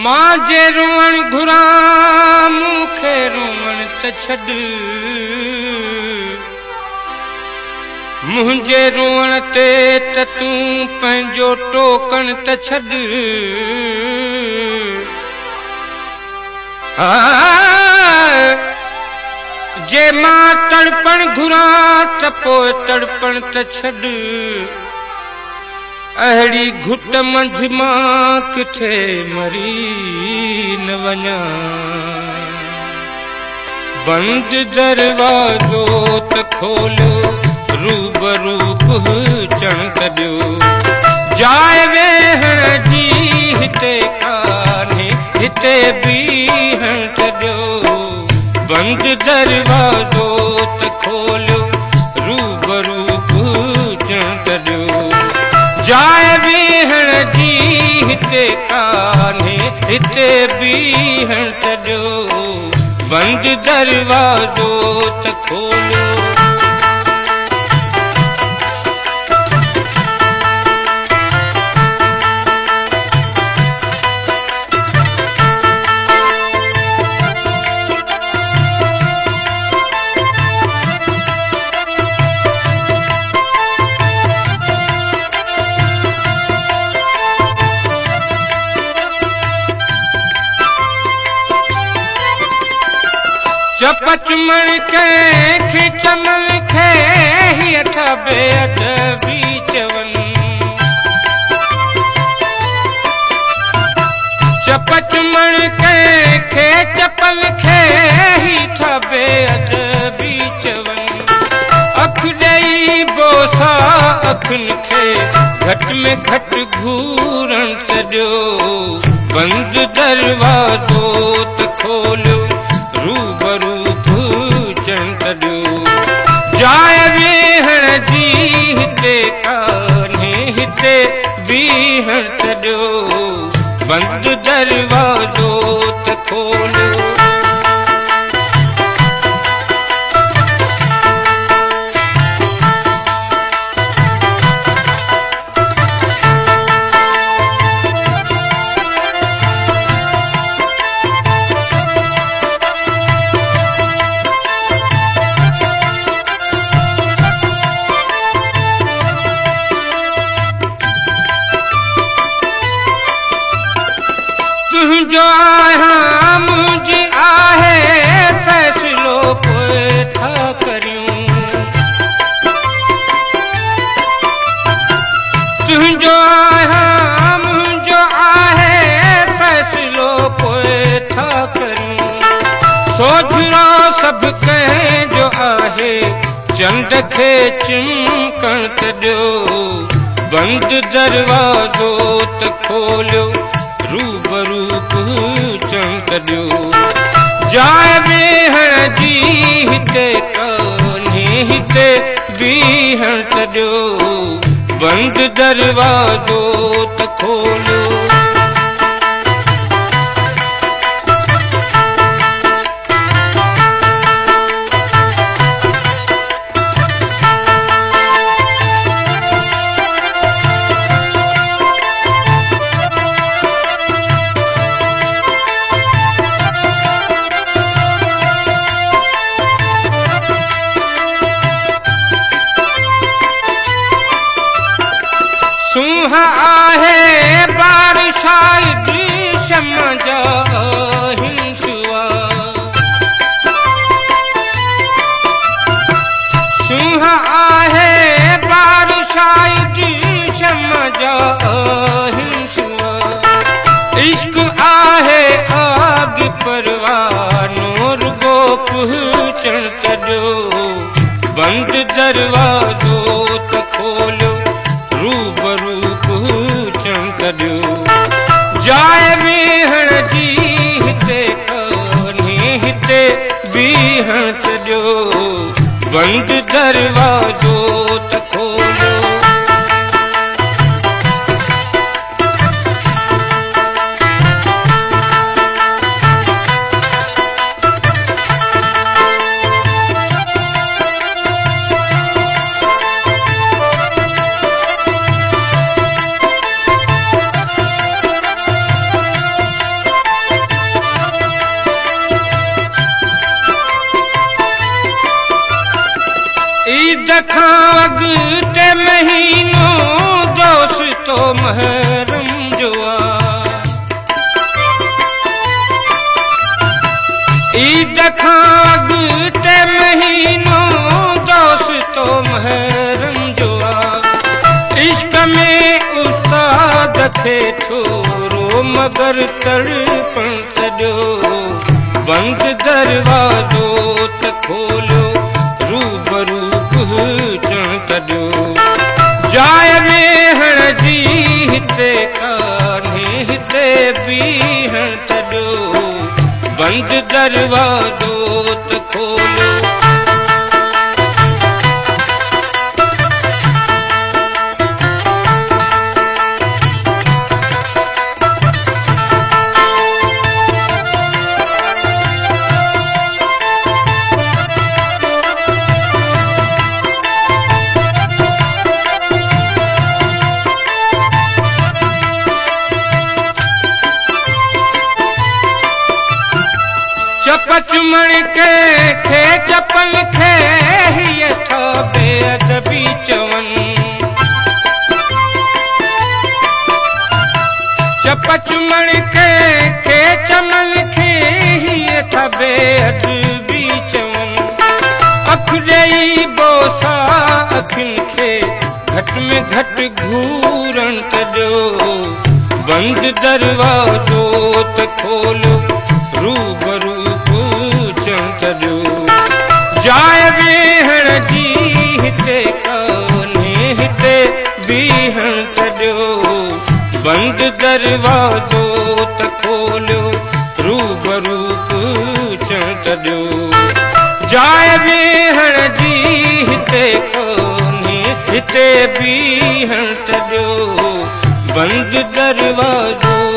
मां जे रोअण घुरा मूंखे रोअण त छॾ मुंहिंजे रोअण ते त तूं पंहिंजो टोकण त छॾ जे मां तड़पण घुरा त पोइ तड़पण त छॾ अहिड़ी घुट मंझि मां किथे मरी न वञा बंदि दरवाज़ो त खोलियो रूबरू पहुचण त ॾियो जाइ वेहण जी हिते कान्हे हिते बीहण त ॾियो बंदि दरवाज़ो त खोलियो रूबरू पहुचण त ॾियो जाइ बीहण जी हिते कान्हे हिते बीहण त ॾियो बंदि दरवाज़ो त खोलियो चपचमण के खिचमल खे ही अथा बेअदबी चवन चपचमण के चपल खे ही था बेअदबी चवन अख ॾेई बोसा अखन खे घट में घट घूरण त ॾियो बंदि दरवाज़ो त खोलियो रूबरू पहुचण त ॾियो जाइ वेहण जी हिते कान्हे हिते बीहण त ॾियो बंदि दरवाज़ो त खोलियो तुंहिंजो आहियां मुंहिंजी आहे फ़ैसिलो पोइ था करियूं तुंहिंजो आहियां मुंहिंजो आहे फ़ैसिलो पोइ था करियूं सोझिरो सभु कंहिंजो आहे चंड खे चिमकण त ॾियो बंदि दरवाज़ो त खोलियो रूबरू पहुचण त ॾियो जाइ वेहण जी हिते कान्हे हिते बीहण त ॾियो बंदि दरवाज़ो त खोलियो सुहा आहे बारिशा दृश्यम जा हिंसुआ सुहा आहे बारिशा दृश्यम जा हिंसुआ इश्क आहे आग परवानो रुगो पहुचण त ॾियो बंदि दरवाज़ो त खोलियो रूबरू पहुचण त ॾियो जाइ वेहण जी हिते कान्हे हिते बीहण त ॾियो बंदि दरवाज़ो त खोलियो खां अॻिते महीनो दोस्तो महरम जो ईद खां अॻिते महीनो दोस्तो महरम जो इश्क में उस्ताद खे थोरो मगर तड़पण तॾियो बंद दरवाज़ो त खोलियो रूबरू पहुचण तॾियो जाइ वेहण जी हिते कान्हे हिते बीहण तॾियो बंद दरवाज़ो त खोलियो चुमण खे चपल खे हीअ था बेअदबी चवन चप चुमण खे चमन खे हीअ था बेअदबी चवन अख ॾेई बोसा अखियुनि खे घट में घटि घूरण तॾियो बंद दरवाज़ो त खोलियो रूबरू जाइ वेहण जी हिते कान्हे हिते बीहण तॾियो बंद दरवाज़ो त खोलियो रूबरू पूछण तॾियो जाइ वेहण जी हिते कान्हे हिते बीहण तॾियो बंद दरवाज़ो